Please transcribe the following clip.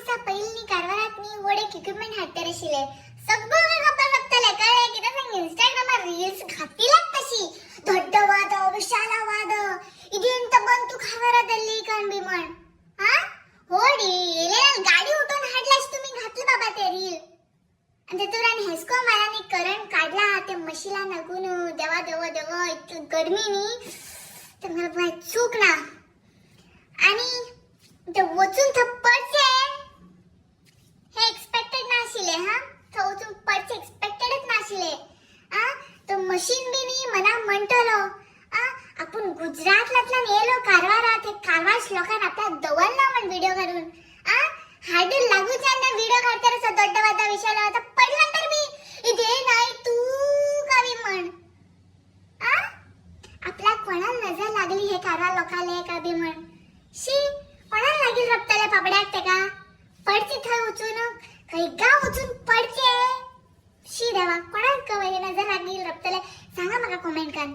दिसा पहिली कारवारात मी वडे इक्विपमेंट हाडटर आशिल्ले सगळं गप्पा कळ्ळे कितें सांग इंस्टाग्रामार रील्स घातिलात तशी दೊಡ್ಡವಾದ ವಿಶಾಲವಾದ ಇದೆಂತ ಬಂತು कारवाराದಲ್ಲಿ काणबी म्हण हा होडी एलेल गाडी उठून हाडलास तुम्ही घातलं बाबा ते रील आणि तुरान हेस्को मारानी करंट काढला ते मशीला नगून देवा देवा देवा इतकी गरमीनी तर मला बाय चूक ना आणि ते वचून थप्पडचे हे एक्सपेक्टेड नाशिले हा तो वचून पडचे एक्सपेक्टेडच नाशिले आ तो मशीन बी नी मना म्हणतलो आ आपण गुजरातलातल्यान येलो कारवारात हे कारवार लोकांना आपल्या दवलना म्हण व्हिडिओ काढून आ हाडून लागूच्या व्हिडिओ काढता असं दೊಡ್ಡವಾದ विशालवाದ पडल्यानंतर बी इथे नाही तू कावी म्हण आ आपल्या कोणाला नजर लागली हे कारवार लोकाले का बी म्हण शी कोणाला लागील रपतले पापड्याक तेका पडची थंय उचून काही गाव उचून पडचे शी देवा कोणाक नजर लागली रपतले सांगा मला कमेंट कर